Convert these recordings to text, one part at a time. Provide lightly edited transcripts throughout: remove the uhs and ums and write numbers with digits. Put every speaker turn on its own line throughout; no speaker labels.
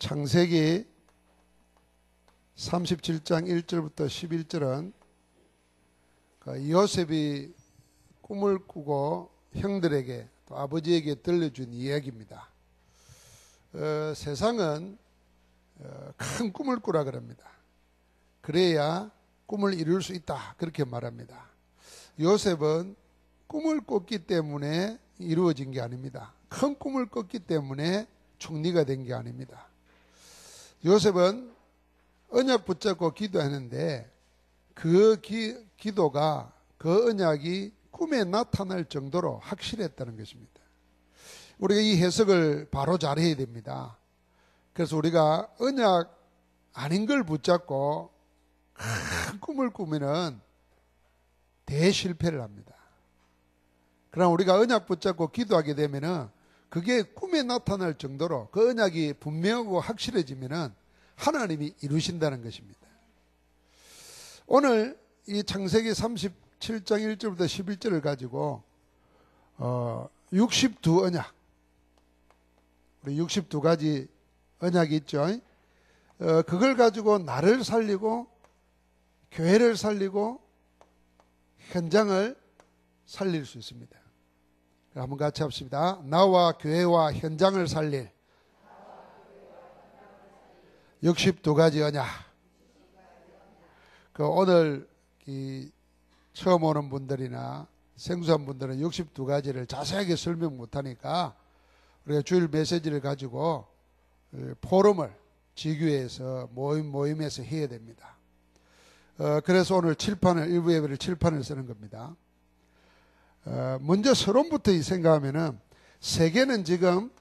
창세기 37장 1절부터 11절은 요셉이 꿈을 꾸고 형들에게 또 아버지에게 들려준 이야기입니다. 세상은 큰 꿈을 꾸라 그럽니다. 그래야 꿈을 이룰 수 있다 그렇게 말합니다. 요셉은 꿈을 꿨기 때문에 이루어진 게 아닙니다. 큰 꿈을 꿨기 때문에 총리가 된 게 아닙니다. 요셉은 언약 붙잡고 기도하는데 그 기도가 그 언약이 꿈에 나타날 정도로 확실했다는 것입니다. 우리가 이 해석을 바로 잘해야 됩니다. 그래서 우리가 언약 아닌 걸 붙잡고 큰 꿈을 꾸면은 대실패를 합니다. 그럼 우리가 언약 붙잡고 기도하게 되면은 그게 꿈에 나타날 정도로 그 언약이 분명하고 확실해지면은 하나님이 이루신다는 것입니다. 오늘 이 창세기 37장 1절부터 11절을 가지고 62 언약, 우리 62가지 언약이 있죠. 그걸 가지고 나를 살리고 교회를 살리고 현장을 살릴 수 있습니다. 한번 같이 합시다. 나와 교회와 현장을 살릴 62가지 언약. 오늘 처음 오는 분들이나 생소한 분들은 62가지를 자세하게 설명 못하니까 우리가 주일 메시지를 가지고 포럼을 지교회에서 모임에서 해야 됩니다. 그래서 오늘 칠판을, 일부 예배를 칠판을 쓰는 겁니다. 먼저 서론부터 생각하면은 세계는 지금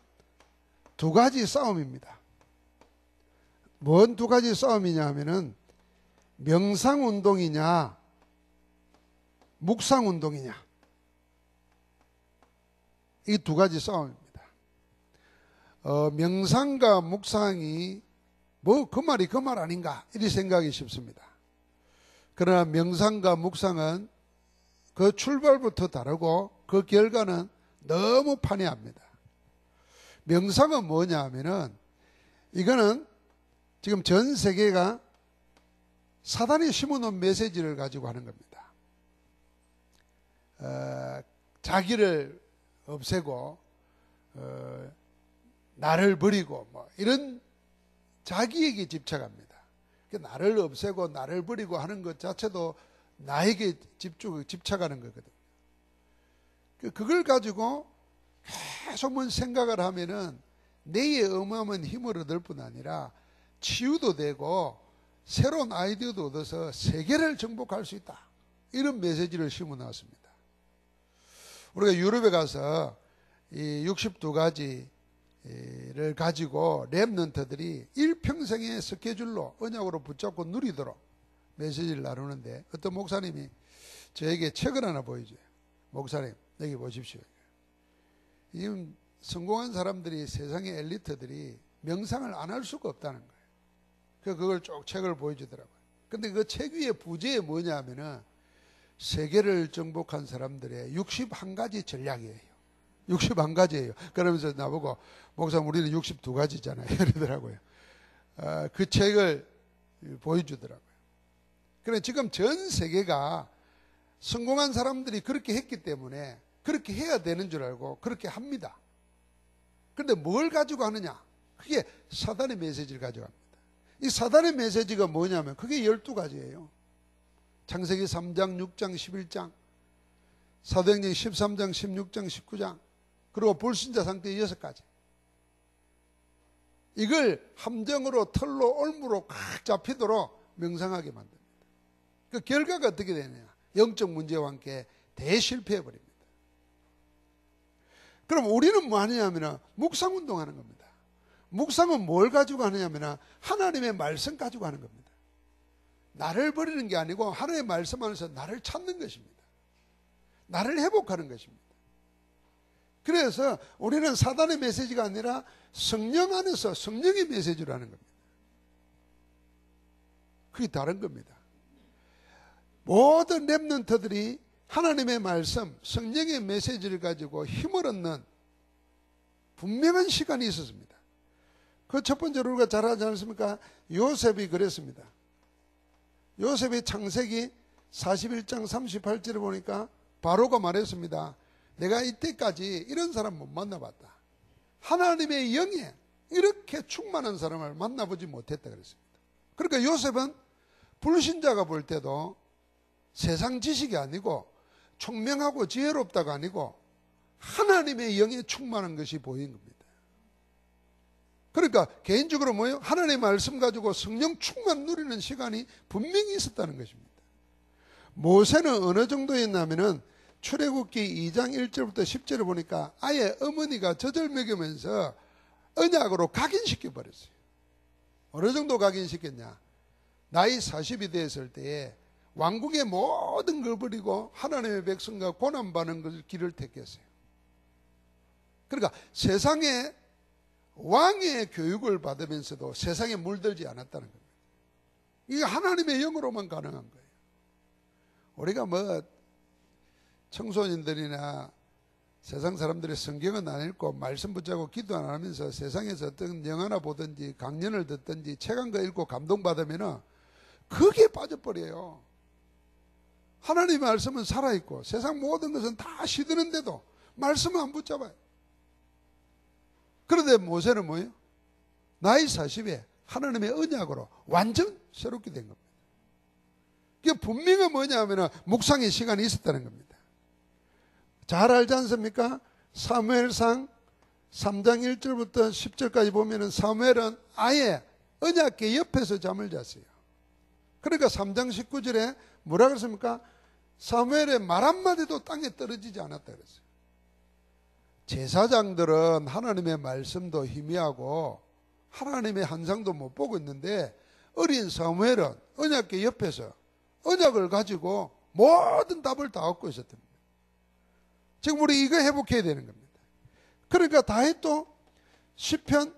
두 가지 싸움입니다. 뭔 두 가지 싸움이냐 하면은 명상운동이냐 묵상운동이냐, 이 두 가지 싸움입니다. 명상과 묵상이 그 말이 그 말 아닌가 이리 생각이 쉽습니다. 그러나 명상과 묵상은 그 출발부터 다르고 그 결과는 너무 판이합니다. 명상은 뭐냐 하면은 이거는 지금 전 세계가 사단이 심어놓은 메시지를 가지고 하는 겁니다. 자기를 없애고 나를 버리고 이런 자기에게 집착합니다. 나를 없애고 나를 버리고 하는 것 자체도 나에게 집착하는 거거든요. 그걸 가지고 계속 생각을 하면은 내의 어마어마한 힘을 얻을 뿐 아니라 치유도 되고 새로운 아이디어도 얻어서 세계를 정복할 수 있다. 이런 메시지를 심어 놨습니다. 우리가 유럽에 가서 이 62가지를 가지고 렘넌트들이 일평생의 스케줄로 언약으로 붙잡고 누리도록 메시지를 나누는데 어떤 목사님이 저에게 책을 하나 보여줘요. 목사님, 여기 보십시오. 지금 성공한 사람들이, 세상의 엘리트들이 명상을 안 할 수가 없다는 거예요. 그래서 그걸 쭉 책을 보여주더라고요. 근데 그 책 위에 부제에 뭐냐 하면은 세계를 정복한 사람들의 61가지 전략이에요. 61가지예요. 그러면서 나보고 목사님 우리는 62가지잖아요. 이러더라고요. 그 책을 보여주더라고요. 그래 지금 전 세계가 성공한 사람들이 그렇게 했기 때문에 그렇게 해야 되는 줄 알고 그렇게 합니다. 그런데 뭘 가지고 하느냐? 그게 사단의 메시지를 가져갑니다. 이 사단의 메시지가 뭐냐면 그게 12가지예요. 창세기 3장, 6장, 11장, 사도행전 13장, 16장, 19장, 그리고 불신자 상태 6가지. 이걸 함정으로 털로 올무로 꽉 잡히도록 명상하게 만듭니다. 그 결과가 어떻게 되느냐? 영적 문제와 함께 대실패해버립니다. 그럼 우리는 뭐 하느냐면 묵상운동하는 겁니다. 묵상은 뭘 가지고 하느냐면 하나님의 말씀 가지고 하는 겁니다. 나를 버리는 게 아니고 하나님의 말씀 안에서 나를 찾는 것입니다. 나를 회복하는 것입니다. 그래서 우리는 사단의 메시지가 아니라 성령 안에서 성령의 메시지로 하는 겁니다. 그게 다른 겁니다. 모든 렘넌트들이 하나님의 말씀, 성령의 메시지를 가지고 힘을 얻는 분명한 시간이 있었습니다. 그 첫 번째로 우리가 잘 하지 않습니까? 요셉이 그랬습니다. 요셉의 창세기 41장 38절에 보니까 바로가 말했습니다. 내가 이때까지 이런 사람 못 만나봤다. 하나님의 영에 이렇게 충만한 사람을 만나보지 못했다 그랬습니다. 그러니까 요셉은 불신자가 볼 때도 세상 지식이 아니고 총명하고 지혜롭다가 아니고 하나님의 영에 충만한 것이 보인 겁니다. 그러니까 개인적으로 뭐예요? 하나님의 말씀 가지고 성령 충만 누리는 시간이 분명히 있었다는 것입니다. 모세는 어느 정도였냐면은 출애굽기 2장 1절부터 10절을 보니까 아예 어머니가 젖을 먹이면서 언약으로 각인시켜 버렸어요. 어느 정도 각인시켰냐? 나이 40이 되었을 때에 왕궁의 모든 걸 버리고 하나님의 백성과 고난받는 길을 택했어요. 그러니까 세상에 왕의 교육을 받으면서도 세상에 물들지 않았다는 겁니다. 이게 하나님의 영으로만 가능한 거예요. 우리가 뭐 청소년들이나 세상 사람들이 성경은 안 읽고 말씀 붙잡고 기도 안 하면서 세상에서 어떤 영화나 보든지 강연을 듣든지 책 한 거 읽고 감동받으면 그게 빠져버려요. 하나님의 말씀은 살아있고 세상 모든 것은 다 시드는데도 말씀은 안 붙잡아요. 그런데 모세는 뭐예요? 나이 40에 하나님의 언약으로 완전 새롭게 된 겁니다. 이게 분명히 뭐냐 하면 묵상의 시간이 있었다는 겁니다. 잘 알지 않습니까? 사무엘상 3장 1절부터 10절까지 보면은 사무엘은 아예 언약궤 옆에서 잠을 잤어요. 그러니까 3장 19절에 뭐라 그랬습니까? 사무엘의 말 한마디도 땅에 떨어지지 않았다 그랬어요. 제사장들은 하나님의 말씀도 희미하고 하나님의 환상도 못 보고 있는데 어린 사무엘은 언약궤 옆에서 언약을 가지고 모든 답을 다 얻고 있었던 겁니다. 지금 우리 이거 회복해야 되는 겁니다. 그러니까 다윗도 시편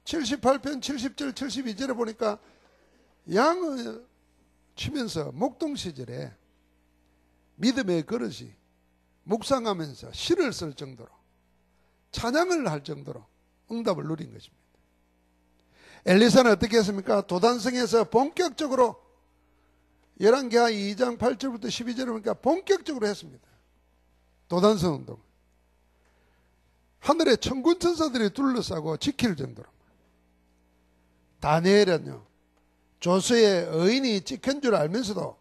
78편 70절 72절에 보니까 양을 치면서 목동 시절에 믿음의 그릇이 묵상하면서 시를 쓸 정도로 찬양을 할 정도로 응답을 누린 것입니다. 엘리사는 어떻게 했습니까? 도단성에서 본격적으로 열왕기하 2장 8절부터 12절을 보니까 본격적으로 했습니다. 도단성 운동. 하늘에 천군 천사들이 둘러싸고 지킬 정도로. 다니엘은요, 조수의 의인이 찍힌 줄 알면서도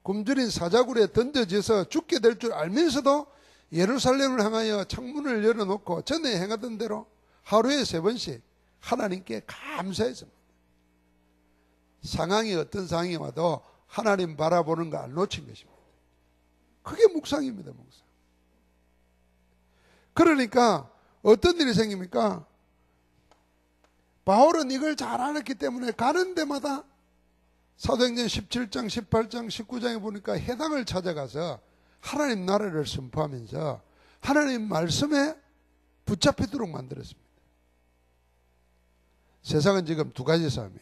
굶주린 사자굴에 던져져서 죽게 될 줄 알면서도 예루살렘을 향하여 창문을 열어놓고 전에 행하던 대로 하루에 3번씩 하나님께 감사했습니다. 상황이 어떤 상황이 와도 하나님 바라보는 거 안 놓친 것입니다. 그게 묵상입니다. 묵상. 그러니까 어떤 일이 생깁니까? 바울은 이걸 잘 알았기 때문에 가는 데마다 사도행전 17장, 18장, 19장에 보니까 해당을 찾아가서 하나님 나라를 선포하면서 하나님 말씀에 붙잡히도록 만들었습니다. 세상은 지금 두 가지 싸움이에요.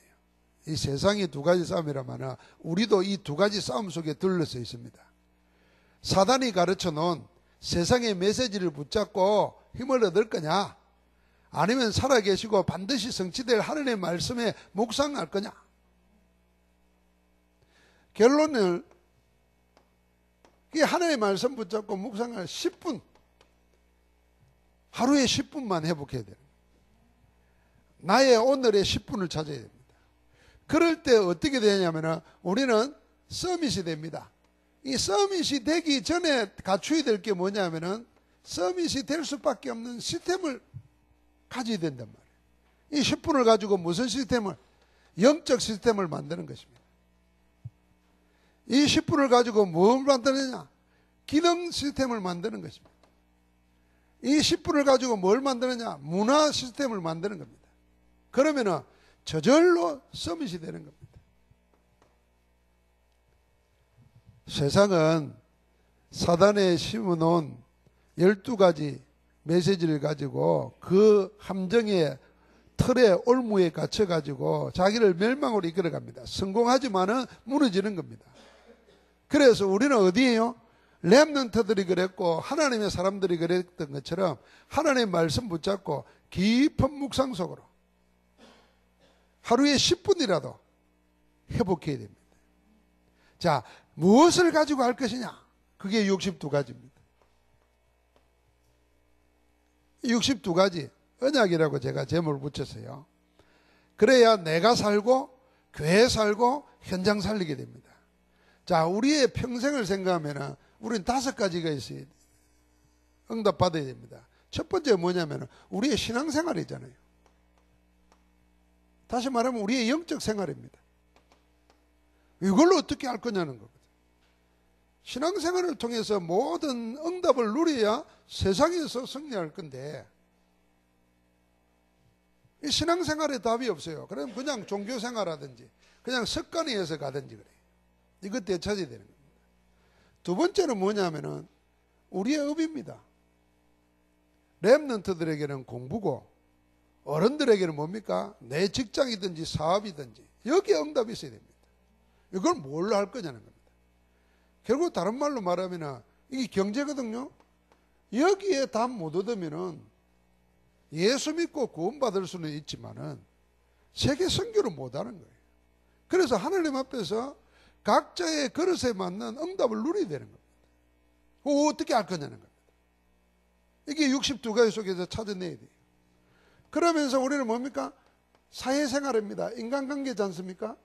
이 세상이 두 가지 싸움이라면 우리도 이 두 가지 싸움 속에 들러서 있습니다. 사단이 가르쳐 놓은 세상의 메시지를 붙잡고 힘을 얻을 거냐, 아니면 살아계시고 반드시 성취될 하나님의 말씀에 묵상할 거냐. 결론을 하나님의 말씀 붙잡고 묵상할 10분, 하루에 10분만 회복해야 돼요. 나의 오늘의 10분을 찾아야 됩니다. 그럴 때 어떻게 되냐면 우리는 서밋이 됩니다. 이 서밋이 되기 전에 갖춰야 될 게 뭐냐면은 서밋이 될 수밖에 없는 시스템을 가져야 된단 말이에요. 이 10분을 가지고 무슨 시스템을? 영적 시스템을 만드는 것입니다. 이 10분을 가지고 뭘 만드느냐? 기능 시스템을 만드는 것입니다. 이 10분을 가지고 뭘 만드느냐? 문화 시스템을 만드는 겁니다. 그러면은 저절로 서밋이 되는 겁니다. 세상은 사단에 심어놓은 12가지 메시지를 가지고 그 함정의 틀에 올무에 갇혀가지고 자기를 멸망으로 이끌어갑니다. 성공하지만은 무너지는 겁니다. 그래서 우리는 어디에요? 렘넌트들이 그랬고 하나님의 사람들이 그랬던 것처럼 하나님의 말씀 붙잡고 깊은 묵상 속으로 하루에 10분이라도 회복해야 됩니다. 자, 무엇을 가지고 할 것이냐? 그게 62가지입니다. 62가지 언약이라고 제가 제목을 붙였어요. 그래야 내가 살고 교회 살고 현장 살리게 됩니다. 자, 우리의 평생을 생각하면 우리는 5가지가 있어야 돼요. 응답받아야 됩니다. 첫 번째 뭐냐면 우리의 신앙생활이잖아요. 다시 말하면 우리의 영적 생활입니다. 이걸로 어떻게 할 거냐는 거거든요. 신앙생활을 통해서 모든 응답을 누려야 세상에서 승리할 건데 이 신앙생활에 답이 없어요. 그럼 그냥 종교생활하든지 그냥 습관에 의해서 가든지 그래요. 이것 되찾아야 되는 겁니다. 두 번째는 뭐냐면은 우리의 업입니다. 렘넌트들에게는 공부고 어른들에게는 뭡니까? 내 직장이든지 사업이든지 여기에 응답이 있어야 됩니다. 이걸 뭘로 할 거냐는 겁니다. 결국 다른 말로 말하면 이게 경제거든요. 여기에 답 못 얻으면은 예수 믿고 구원받을 수는 있지만은 세계 선교를 못 하는 거예요. 그래서 하나님 앞에서 각자의 그릇에 맞는 응답을 누려야 되는 겁니다. 어떻게 할 거냐는 겁니다. 이게 62가지 속에서 찾아내야 돼요. 그러면서 우리는 뭡니까? 사회생활입니다. 인간관계지 않습니까?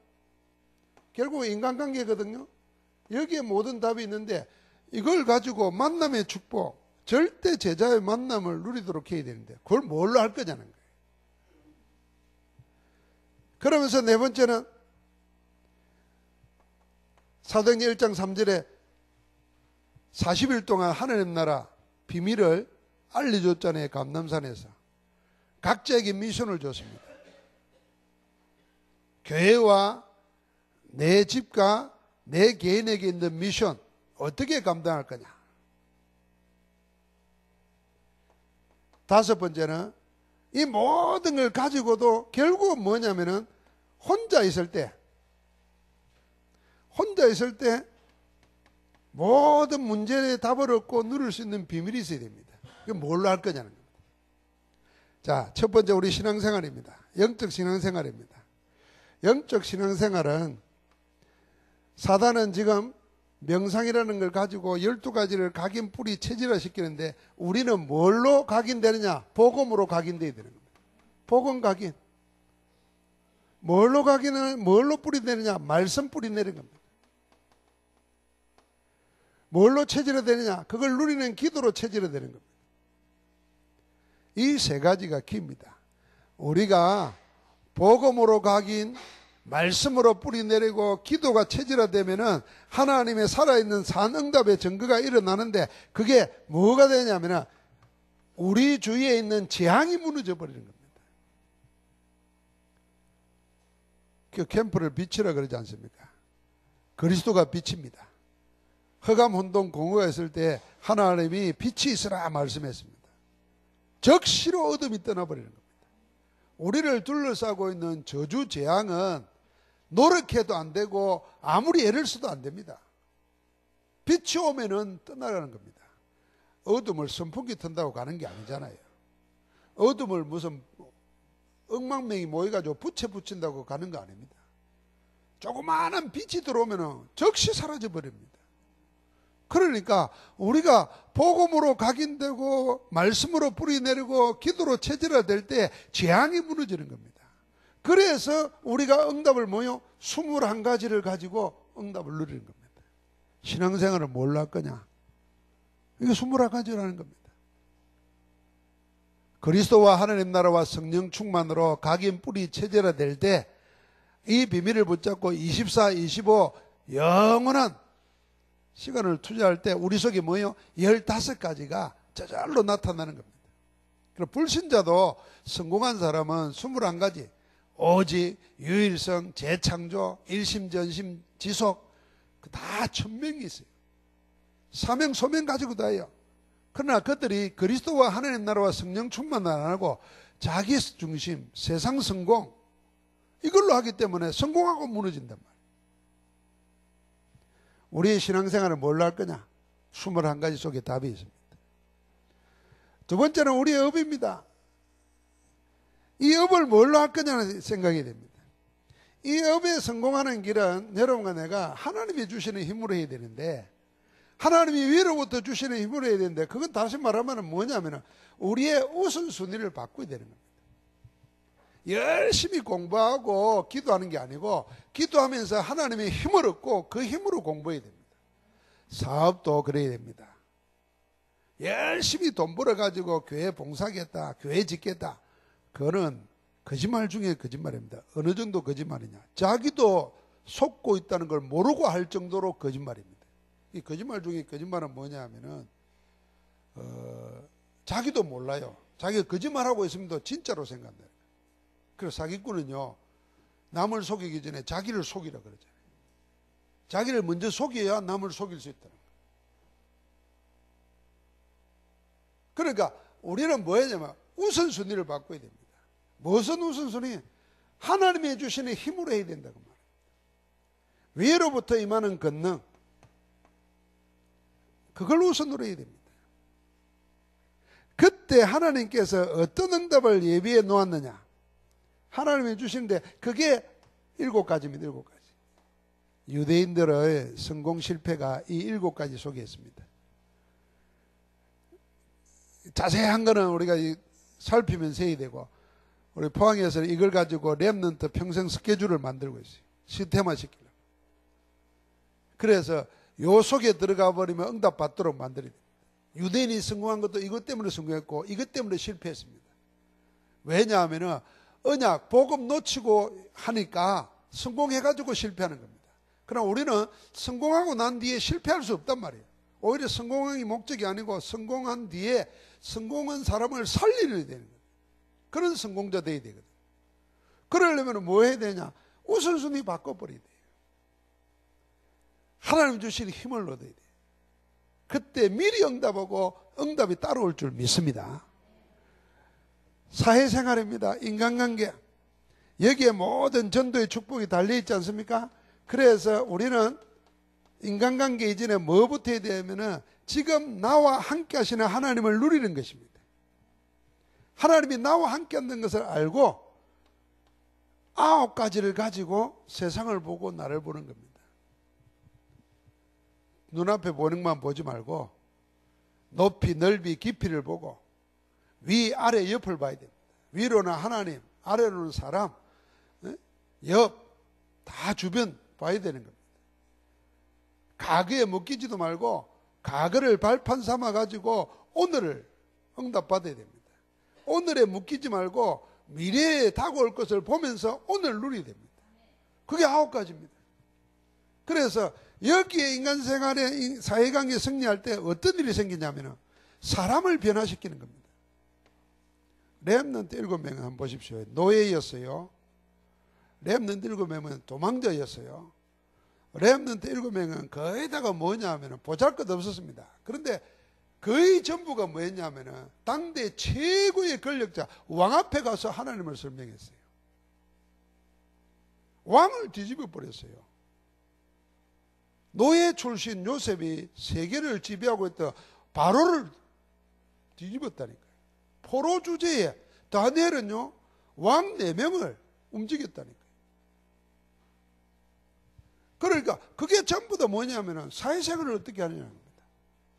결국 인간관계거든요. 여기에 모든 답이 있는데 이걸 가지고 만남의 축복, 절대 제자의 만남을 누리도록 해야 되는데 그걸 뭘로 할 거냐는 거예요. 그러면서 네 번째는 사도행전 1장 3절에 40일 동안 하나님 나라 비밀을 알려줬잖아요. 감람산에서. 각자에게 미션을 줬습니다. 교회와 내 집과 내 개인에게 있는 미션 어떻게 감당할 거냐. 다섯 번째는 이 모든 걸 가지고도 결국은 뭐냐면은 혼자 있을 때 모든 문제에 답을 얻고 누릴 수 있는 비밀이 있어야 됩니다. 이게 뭘로 할 거냐는 겁니다. 자, 첫 번째 우리 신앙생활입니다. 영적 신앙생활입니다. 영적 신앙생활은 사단은 지금 명상이라는 걸 가지고 12가지를 각인 뿌리 체질화 시키는데 우리는 뭘로 각인되느냐? 복음으로 각인되어야 되는 겁니다. 복음 각인. 뭘로 뿌리 내느냐? 말씀 뿌리 내는 겁니다. 뭘로 체질화 되느냐? 그걸 누리는 기도로 체질화 되는 겁니다. 이 세 가지가 키입니다. 우리가 복음으로 각인, 말씀으로 뿌리 내리고 기도가 체질화되면은 하나님의 살아있는 산응답의 증거가 일어나는데 그게 뭐가 되냐면은 우리 주위에 있는 재앙이 무너져 버리는 겁니다. 그 캠프를 빛이라 그러지 않습니까? 그리스도가 빛입니다. 흑암 혼돈 공허가 있을 때 하나님이 빛이 있으라 말씀했습니다. 적시로 어둠이 떠나버리는 겁니다. 우리를 둘러싸고 있는 저주 재앙은 노력해도 안 되고 아무리 애를 써도 안 됩니다. 빛이 오면은 떠나가는 겁니다. 어둠을 선풍기 튼다고 가는 게 아니잖아요. 어둠을 무슨 억만명이 모여가지고 붙인다고 가는 거 아닙니다. 조그마한 빛이 들어오면은 즉시 사라져 버립니다. 그러니까 우리가 복음으로 각인되고 말씀으로 뿌리 내리고 기도로 체질화될 때 재앙이 무너지는 겁니다. 그래서 우리가 응답을 21가지를 가지고 응답을 누리는 겁니다. 신앙생활을 뭘로 할 거냐? 이게 21가지라는 겁니다. 그리스도와 하나님 나라와 성령 충만으로 각인 뿌리 체질화될 때 이 비밀을 붙잡고 24, 25 영원한 시간을 투자할 때 우리 속에 15가지가 저절로 나타나는 겁니다. 그리고 불신자도 성공한 사람은 21가지 오직, 유일성, 재창조, 일심, 전심, 지속 다 천명이 있어요. 사명, 소명 가지고 다 해요. 그러나 그들이 그리스도와 하나님 나라와 성령 충만을 안 하고 자기 중심, 세상 성공 이걸로 하기 때문에 성공하고 무너진단 말이에요. 우리의 신앙생활은 뭘로 할 거냐? 21가지 속에 답이 있습니다. 두 번째는 우리의 업입니다. 이 업을 뭘로 할 거냐는 생각이 됩니다. 이 업에 성공하는 길은 여러분과 내가 하나님이 주시는 힘으로 해야 되는데, 하나님이 위로부터 주시는 힘으로 해야 되는데, 그건 다시 말하면 뭐냐면 우리의 우선순위를 바꿔야 되는 겁니다. 열심히 공부하고 기도하는 게 아니고, 기도하면서 하나님의 힘을 얻고 그 힘으로 공부해야 됩니다. 사업도 그래야 됩니다. 열심히 돈 벌어가지고 교회 봉사하겠다, 교회 짓겠다, 그거는 거짓말 중에 거짓말입니다. 어느 정도 거짓말이냐? 자기도 속고 있다는 걸 모르고 할 정도로 거짓말입니다. 이 거짓말 중에 거짓말은 뭐냐 하면은 자기도 몰라요. 자기가 거짓말하고 있으면 진짜로 생각한다. 그래서 사기꾼은요, 남을 속이기 전에 자기를 속이라 그러잖아요. 자기를 먼저 속여야 남을 속일 수 있다는 거예요. 그러니까 우리는 뭐냐면 우선순위를 바꿔야 됩니다. 무슨 우선순위? 하나님이 주시는 힘으로 해야 된다고 말합니다. 위로부터 임하는 권능, 그걸 우선으로 해야 됩니다. 그때 하나님께서 어떤 응답을 예비해 놓았느냐? 하나님이 주시는데 그게 7가지입니다. 7가지. 유대인들의 성공 실패가 이 7가지 속에 있습니다. 자세한 거는 우리가 살피면서 해야 되고, 우리 포항에서는 이걸 가지고 렘넌트 평생 스케줄을 만들고 있어요. 시스템화 시키려고. 그래서 요 속에 들어가 버리면 응답 받도록 만들어야 됩니다. 유대인이 성공한 것도 이것 때문에 성공했고 이것 때문에 실패했습니다. 왜냐하면 언약, 복음 놓치고 하니까 성공해가지고 실패하는 겁니다. 그러나 우리는 성공하고 난 뒤에 실패할 수 없단 말이에요. 오히려 성공이 목적이 아니고 성공한 뒤에 성공한 사람을 살리려야 되는 거예요. 그런 성공자 되어야 되거든. 그러려면 뭐 해야 되냐? 우선순위 바꿔버려야 돼요. 하나님 주신 힘을 얻어야 돼요. 그때 미리 응답하고 응답이 따라올 줄 믿습니다. 사회생활입니다. 인간관계. 여기에 모든 전도의 축복이 달려있지 않습니까? 그래서 우리는 인간관계 이전에 뭐부터 해야 되냐면 지금 나와 함께 하시는 하나님을 누리는 것입니다. 하나님이 나와 함께 한다는 것을 알고 9가지를 가지고 세상을 보고 나를 보는 겁니다. 눈앞에 보는 것만 보지 말고 높이, 넓이, 깊이를 보고 위, 아래, 옆을 봐야 됩니다. 위로는 하나님, 아래로는 사람, 옆, 다 주변 봐야 되는 겁니다. 과거에 묶이지도 말고 과거를 발판 삼아 가지고 오늘을 응답받아야 됩니다. 오늘에 묶이지 말고 미래에 다가올 것을 보면서 오늘 누려야 됩니다. 그게 9가지입니다. 그래서 여기에 인간생활에 사회관계 승리할 때 어떤 일이 생기냐면 사람을 변화시키는 겁니다. 렘넌트 7명을 한번 보십시오. 노예였어요. 렘넌트 7명은 도망자였어요. 렘넌트 7명은 거의다가 뭐냐면 보잘것 없었습니다. 그런데 거의 전부가 뭐였냐면 당대 최고의 권력자 왕 앞에 가서 하나님을 설명했어요. 왕을 뒤집어 버렸어요. 노예 출신 요셉이 세계를 지배하고 있던 바로를 뒤집었다니까요. 포로 주제에 다니엘은요 왕 4명을 움직였다니까요. 그러니까 그게 전부 다 뭐냐면 사회생활을 어떻게 하느냐는 겁니다.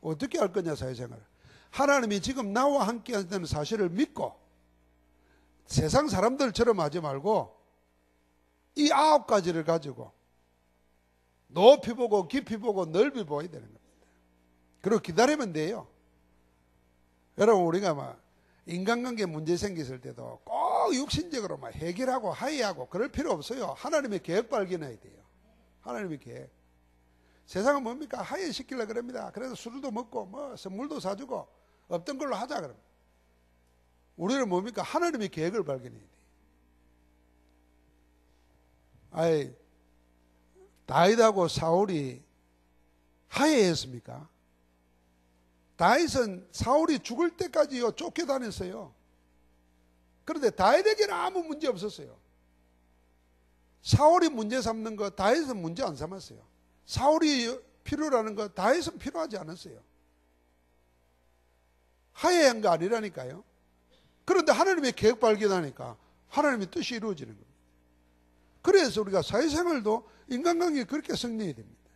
어떻게 할 거냐 사회생활을. 하나님이 지금 나와 함께 한다는 사실을 믿고 세상 사람들처럼 하지 말고 이 9가지를 가지고 높이 보고 깊이 보고 넓이 보아야 되는 겁니다. 그리고 기다리면 돼요. 여러분 우리가 막 인간관계 문제 생겼을 때도 꼭 육신적으로 막 해결하고 하이하고 그럴 필요 없어요. 하나님의 계획 발견해야 돼요. 하나님의 계획. 세상은 뭡니까? 하이시키려고 그럽니다. 그래서 술도 먹고 뭐 선물도 사주고 없던 걸로 하자 그럽니다. 우리는 뭡니까? 하나님의 계획을 발견해야 돼요. 아이 다윗하고 사울이 하해했습니까? 다윗은 사울이 죽을 때까지요 쫓겨다녔어요. 그런데 다윗에게는 아무 문제 없었어요. 사울이 문제 삼는 거 다윗은 문제 안 삼았어요. 사울이 필요라는 거 다윗은 필요하지 않았어요. 하해한 거 아니라니까요. 그런데 하나님의 계획 발견하니까 하나님의 뜻이 이루어지는 겁니다. 그래서 우리가 사회생활도 인간관계가 그렇게 승리해야 됩니다.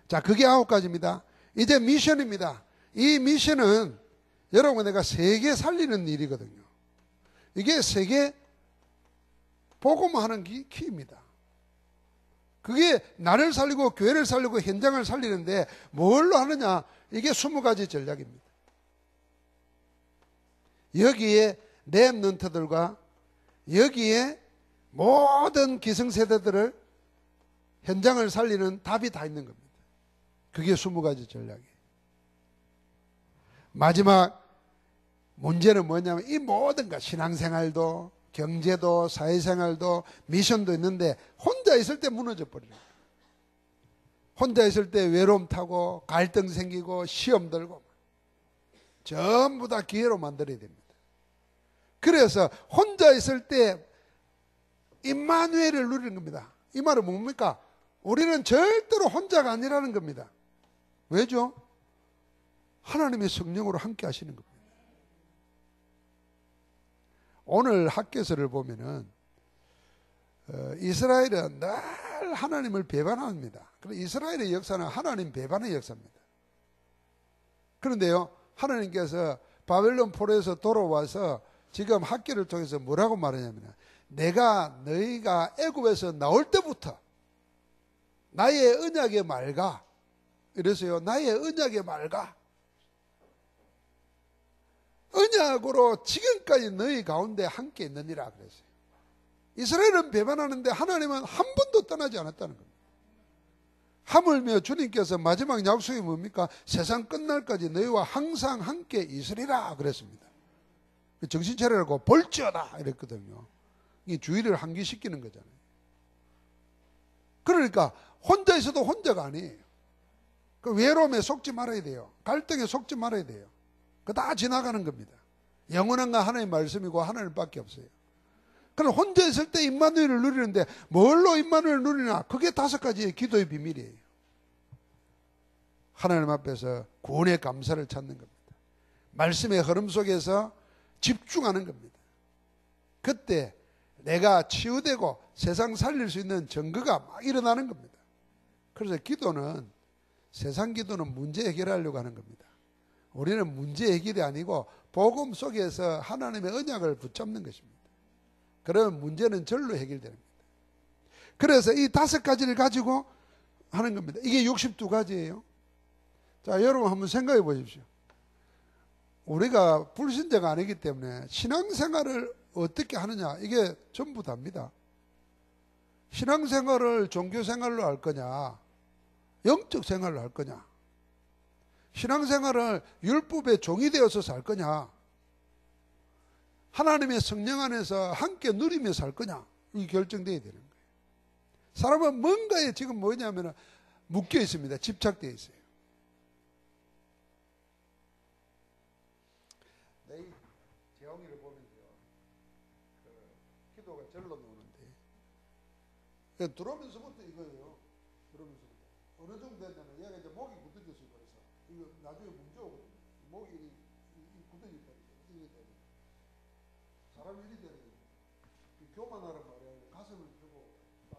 자, 그게 9가지입니다. 이제 미션입니다. 이 미션은 여러분 내가 세계 살리는 일이거든요. 이게 세계 복음하는 키입니다. 그게 나를 살리고 교회를 살리고 현장을 살리는데 뭘로 하느냐? 이게 20가지 전략입니다. 여기에 랩런트들과 여기에 모든 기성세대들을 현장을 살리는 답이 다 있는 겁니다. 그게 20가지 전략이에요. 마지막 문제는 뭐냐면 이 모든 것, 신앙생활도 경제도 사회생활도 미션도 있는데 혼자 있을 때 무너져 버려요. 혼자 있을 때 외로움 타고 갈등 생기고 시험 들고 전부 다 기회로 만들어야 됩니다. 그래서 혼자 있을 때 임마누엘을 누리는 겁니다. 이 말은 뭡니까? 우리는 절대로 혼자가 아니라는 겁니다. 왜죠? 하나님의 성령으로 함께 하시는 겁니다. 오늘 학교서를 보면은 이스라엘은 늘 하나님을 배반합니다. 이스라엘의 역사는 하나님 배반의 역사입니다. 그런데요, 하나님께서 바벨론 포로에서 돌아와서 지금 학교를 통해서 뭐라고 말하냐면, 내가 너희가 애굽에서 나올 때부터 나의 언약의 말과, 이래서요, 나의 언약의 말과 언약으로 지금까지 너희 가운데 함께 있느니라 그랬어요. 이스라엘은 배반하는데 하나님은 한 번도 떠나지 않았다는 겁니다. 하물며 주님께서 마지막 약속이 뭡니까? 세상 끝날까지 너희와 항상 함께 있으리라 그랬습니다. 정신 차리라고 볼지어다 이랬거든요. 이 주의를 환기시키는 거잖아요. 그러니까 혼자 있어도 혼자가 아니에요. 그 외로움에 속지 말아야 돼요. 갈등에 속지 말아야 돼요. 그거 다 지나가는 겁니다. 영원한 건 하나님의 말씀이고 하나님밖에 없어요. 그럼 혼자 있을 때 임마누엘을 누리는데 뭘로 임마누엘을 누리나? 그게 5가지의 기도의 비밀이에요. 하나님 앞에서 구원의 감사를 찾는 겁니다. 말씀의 흐름 속에서 집중하는 겁니다. 그때 내가 치유되고 세상 살릴 수 있는 증거가 막 일어나는 겁니다. 그래서 기도는, 세상 기도는 문제 해결하려고 하는 겁니다. 우리는 문제 해결이 아니고 복음 속에서 하나님의 언약을 붙잡는 것입니다. 그러면 문제는 절로 해결되는 겁니다. 그래서 이 5가지를 가지고 하는 겁니다. 이게 62가지예요. 자, 여러분 한번 생각해 보십시오. 우리가 불신자가 아니기 때문에 신앙생활을 어떻게 하느냐, 이게 전부 답니다. 신앙생활을 종교생활로 할 거냐, 영적 생활로 할 거냐, 신앙생활을 율법의 종이 되어서 살 거냐, 하나님의 성령 안에서 함께 누리며 살 거냐, 이 결정되어야 되는 거예요. 사람은 뭔가에 지금 뭐냐면 묶여 있습니다. 집착되어 있어요. 내 재홍이를 보면서요, 기도가 절로 나오는데, 들어오면서부터 이거예요. 들어오면서부터 어느 정도 되냐면 얘가 이제 목이 굳어졌어요. 그래서 이거 나중에 문제 오거든요. 목이 굳어졌다. 이게 되는 사람이 이리 되는 거예요. 교만하란 말이에요. 가슴을 펴고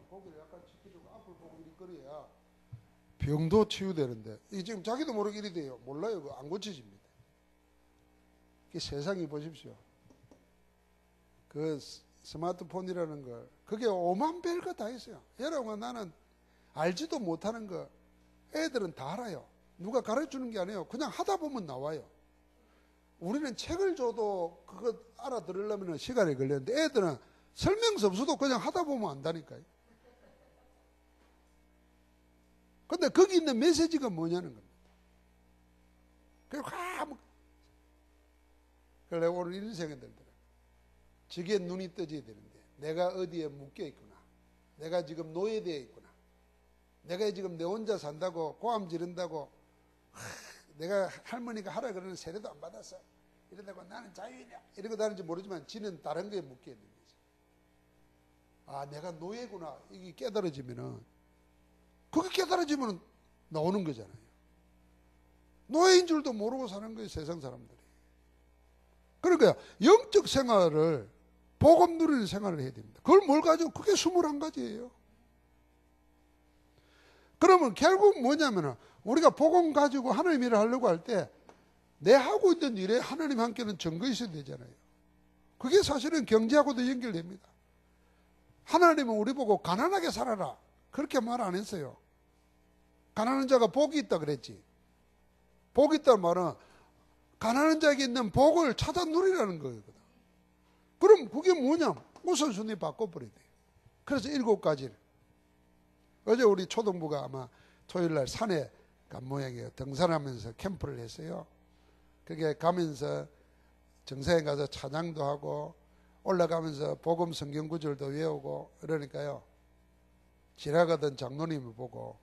고개를 약간 치켜주고 앞을 보고 이리 거려야 병도 치유되는데, 이게 지금 자기도 모르게 이리 돼요. 몰라요. 안 고쳐집니다. 세상이 보십시오. 그 스마트폰이라는 걸, 그게 오만 별거 다 있어요. 여러분, 나는 알지도 못하는 거 애들은 다 알아요. 누가 가르쳐주는 게 아니에요. 그냥 하다 보면 나와요. 우리는 책을 줘도 그거 알아들으려면 시간이 걸리는데 애들은 설명서 없어도 그냥 하다 보면 안다니까요. 근데 거기 있는 메시지가 뭐냐는 겁니다. 그리고 그래, 오늘 이런 생각이 들더라고요. 저게 눈이 떠져야 되는데 내가 어디에 묶여 있구나, 내가 지금 노예되어 있구나, 내가 지금 내 혼자 산다고 고함 지른다고 내가 할머니가 하라 그러는 세례도 안 받았어 이런다고 나는 자유이냐 이러고 다는지 모르지만 지는 다른 거에 묶여 있는 거죠. 아, 내가 노예구나, 이게 깨달아지면은, 그게 깨달아지면 나오는 거잖아요. 노예인 줄도 모르고 사는 거예요, 세상 사람들이. 그러니까 영적 생활을 복음 누리는 생활을 해야 됩니다. 그걸 뭘 가지고? 그게 21가지예요. 그러면 결국 뭐냐면은 우리가 복음 가지고 하나님 일을 하려고 할 때 내 하고 있는 일에 하나님 함께는 증거 있어야 되잖아요. 그게 사실은 경제하고도 연결됩니다. 하나님은 우리 보고 가난하게 살아라 그렇게 말 안 했어요. 가난한 자가 복이 있다 그랬지. 복이 있다는 말은 가난한 자에게 있는 복을 찾아 누리라는 거거든. 그럼 그게 뭐냐? 우선순위 바꿔버려야 돼요. 그래서 7가지를. 어제 우리 초등부가 아마 토요일날 산에 간 모양이에요. 등산하면서 캠프를 했어요. 그게 가면서 정상에 가서 찬양도 하고 올라가면서 복음 성경 구절도 외우고 그러니까요. 지나가던 장로님을 보고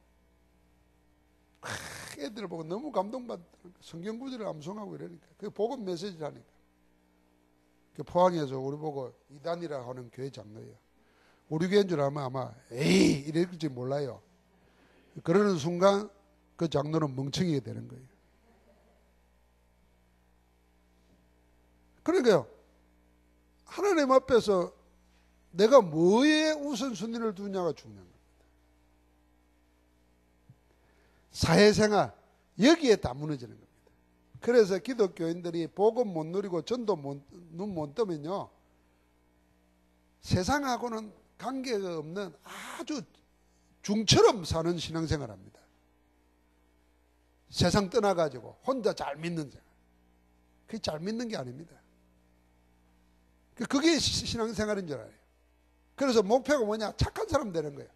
애들을 보고 너무 감동받더라고요. 성경 구절을 암송하고 이러니까. 그게 복음 메시지를 하니까. 그 포항에서 우리 보고 이단이라 하는 교회 장로예요. 우리 교회인 줄 알면 아마 에이 이럴지 몰라요. 그러는 순간 그 장로는 멍청이가 되는 거예요. 그러니까요. 하나님 앞에서 내가 뭐에 우선순위를 두냐가 중요한 겁니다. 사회생활 여기에 다 무너지는 겁니다. 그래서 기독교인들이 복음 못 누리고 전도 눈 못 뜨면요. 세상하고는 관계가 없는 아주 중처럼 사는 신앙생활 합니다. 세상 떠나가지고 혼자 잘 믿는 생활. 그게 잘 믿는 게 아닙니다. 그게 신앙생활인 줄 알아요. 그래서 목표가 뭐냐? 착한 사람 되는 거예요.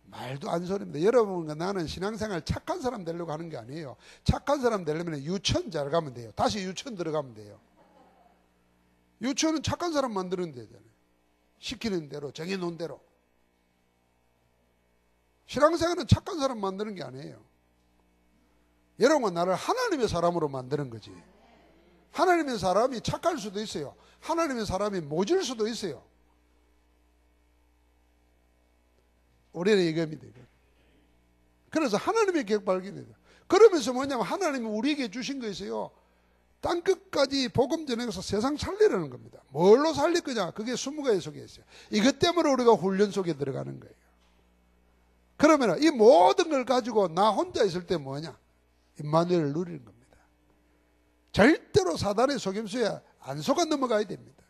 말도 안 소리입니다. 여러분과 나는 신앙생활 착한 사람 되려고 하는 게 아니에요. 착한 사람 되려면 유치원 잘 가면 돼요. 다시 유치원 들어가면 돼요. 유치원은 착한 사람 만드는 데잖아요. 시키는 대로, 정해놓은 대로. 신앙생활은 착한 사람 만드는 게 아니에요. 여러분과 나를 하나님의 사람으로 만드는 거지. 하나님의 사람이 착할 수도 있어요. 하나님의 사람이 모질 수도 있어요. 우리는 이겁니다. 그래서 하나님의 계획 발견이에요. 그러면서 뭐냐면 하나님이 우리에게 주신 거 있어요. 땅끝까지 복음 전해서 세상 살리라는 겁니다. 뭘로 살릴 거냐? 그게 20가지 속에 있어요. 이것 때문에 우리가 훈련 속에 들어가는 거예요. 그러면 이 모든 걸 가지고 나 혼자 있을 때 뭐냐? 임마누엘을 누리는 겁니다. 절대로 사단의 속임수에 안 속아 넘어가야 됩니다.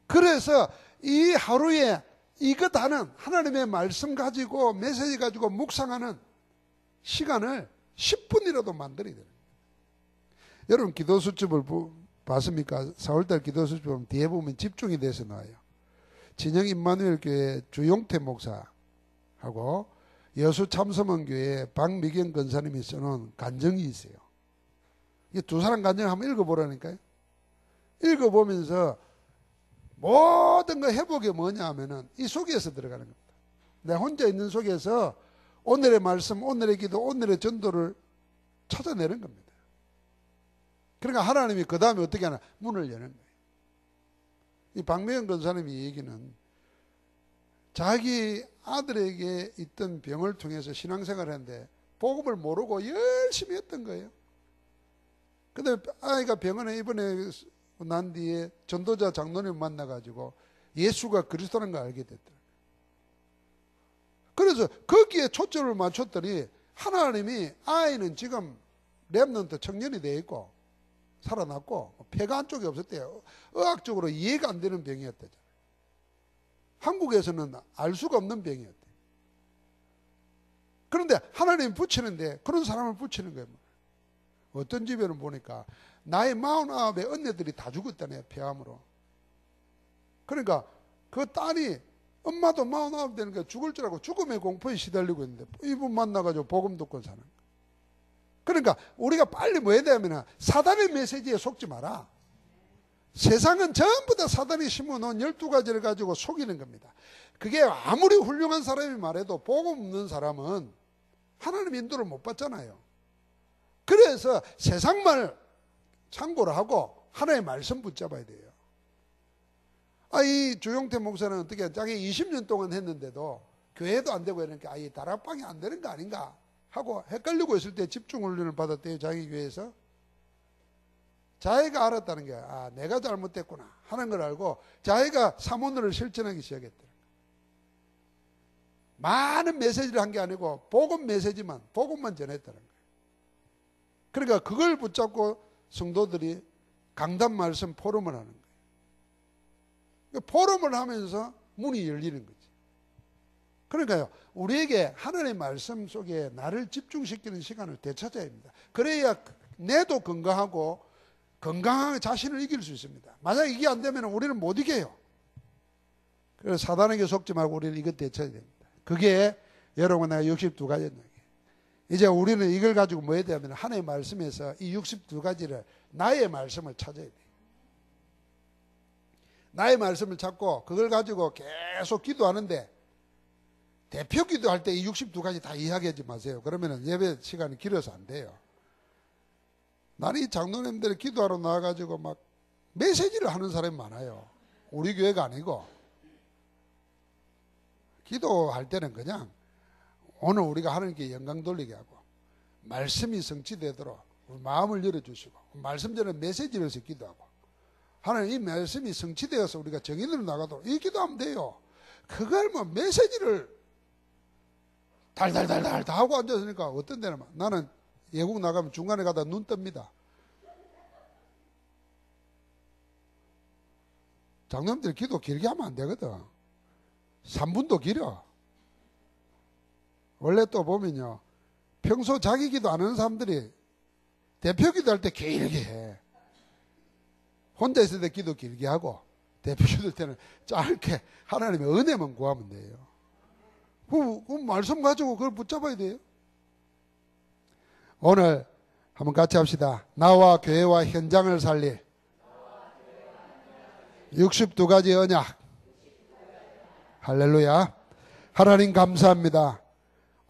그래서 이 하루에 이것 하는 하나님의 말씀 가지고 메시지 가지고 묵상하는 시간을 10분이라도 만들어야 돼요. 여러분 기도 수첩을 봤습니까? 4월달 기도 수첩 보면 뒤에 보면 집중이 돼서 나와요. 진영 임마누엘 교회 주용태 목사하고 여수 참서문 교회 박미경 권사님이 써놓은 간증이 있어요. 이 두 사람 간증을 한번 읽어보라니까요. 읽어보면서 모든 거 회복이 뭐냐 하면은 이 속에서 들어가는 겁니다. 내 혼자 있는 속에서 오늘의 말씀, 오늘의 기도, 오늘의 전도를 찾아내는 겁니다. 그러니까 하나님이 그 다음에 어떻게 하나? 문을 여는 거예요. 이 박명현 권사님이 얘기는 자기 아들에게 있던 병을 통해서 신앙생활을 했는데 복음을 모르고 열심히 했던 거예요. 근데 아이가 병원에 입원해 난 뒤에 전도자 장로님 만나가지고 예수가 그리스도라는 걸 알게 됐더라고요. 그래서 거기에 초점을 맞췄더니 하나님이 아이는 지금 렘넌트 청년이 돼 있고 살아났고 폐가 한쪽이 없었대요. 의학적으로 이해가 안 되는 병이었대요. 한국에서는 알 수가 없는 병이었대요. 그런데 하나님이 붙이는데 그런 사람을 붙이는 거예요. 어떤 집에는 보니까 나이 49의 언니들이 다 죽었다네요. 폐암으로. 그러니까 그 딸이 엄마도 49 되니까 죽을 줄 알고 죽음의 공포에 시달리고 있는데 이분 만나가지고 복음 듣고 사는 거예요. 그러니까 우리가 빨리 뭐 해야 되냐면 사단의 메시지에 속지 마라. 세상은 전부 다 사단이 심어놓은 12가지를 가지고 속이는 겁니다. 그게 아무리 훌륭한 사람이 말해도 복음 없는 사람은 하나님 인도를 못 받잖아요. 그래서 세상 말 참고를 하고 하나님의 말씀 붙잡아야 돼요. 이 주용태 목사는 어떻게 자기 20년 동안 했는데도 교회도 안 되고 이러니까 이 다락방이 안 되는 거 아닌가 하고 헷갈리고 있을 때 집중훈련을 받았대요. 자기 교회에서. 자기가 알았다는 게, 아, 내가 잘못됐구나 하는 걸 알고 자기가 사모노를 실천하기 시작했더라. 많은 메시지를 한 게 아니고 복음 메시지만, 복음만 전했다는 거예요. 그러니까 그걸 붙잡고 성도들이 강단 말씀 포럼을 하는 거예요. 포럼을 하면서 문이 열리는 거지. 그러니까요, 우리에게 하나님의 말씀 속에 나를 집중시키는 시간을 되찾아야 합니다. 그래야 내도 건강하고 건강하게 자신을 이길 수 있습니다. 만약에 이게 안 되면 우리는 못 이겨요. 그래서 사단에게 속지 말고 우리는 이것 되찾아야 됩니다. 그게 여러분 내가 62가지였는 거예요. 이제 우리는 이걸 가지고 뭐 해야 되냐면 하나님의 말씀에서 이 62가지를 나의 말씀을 찾아야 돼요. 나의 말씀을 찾고 그걸 가지고 계속 기도하는데 대표 기도할 때 이 62가지 다 이야기하지 마세요. 그러면 예배 시간이 길어서 안 돼요. 나는 이 장로님들이 기도하러 나와가지고 막 메시지를 하는 사람이 많아요. 우리 교회가 아니고. 기도할 때는 그냥 오늘 우리가 하나님께 영광 돌리게 하고 말씀이 성취되도록 우리 마음을 열어주시고 말씀 전에 메시지를 해서 기도하고 하나님 이 말씀이 성취되어서 우리가 정인으로 나가도록 이 기도하면 돼요. 그걸 뭐 메시지를 달달달달 다 하고 앉았으니까 어떤 데는 나는 외국 나가면 중간에 가다 눈 뜹니다. 장로님들 기도 길게 하면 안 되거든. 3분도 길어. 원래 또 보면요, 평소 자기 기도 안 하는 사람들이 대표 기도할 때 길게 해. 혼자 있을 때 기도 길게 하고 대표 기도할 때는 짧게 하나님의 은혜만 구하면 돼요. 그 말씀 가지고 그걸 붙잡아야 돼요. 오늘 한번 같이 합시다. 나와 교회와 현장을 살릴 62가지 언약. 할렐루야. 하나님 감사합니다.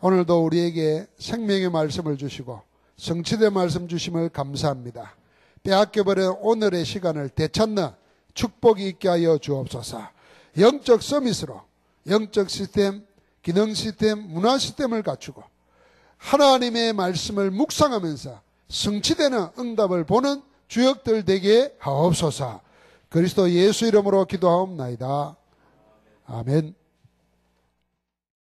오늘도 우리에게 생명의 말씀을 주시고 성취된 말씀 주심을 감사합니다. 빼앗겨버린 오늘의 시간을 되찾는 축복이 있게 하여 주옵소서. 영적 서밋으로 영적 시스템, 기능 시스템, 문화 시스템을 갖추고 하나님의 말씀을 묵상하면서 성취되는 응답을 보는 주역들 되게 하옵소서. 그리스도 예수 이름으로 기도하옵나이다. 아멘.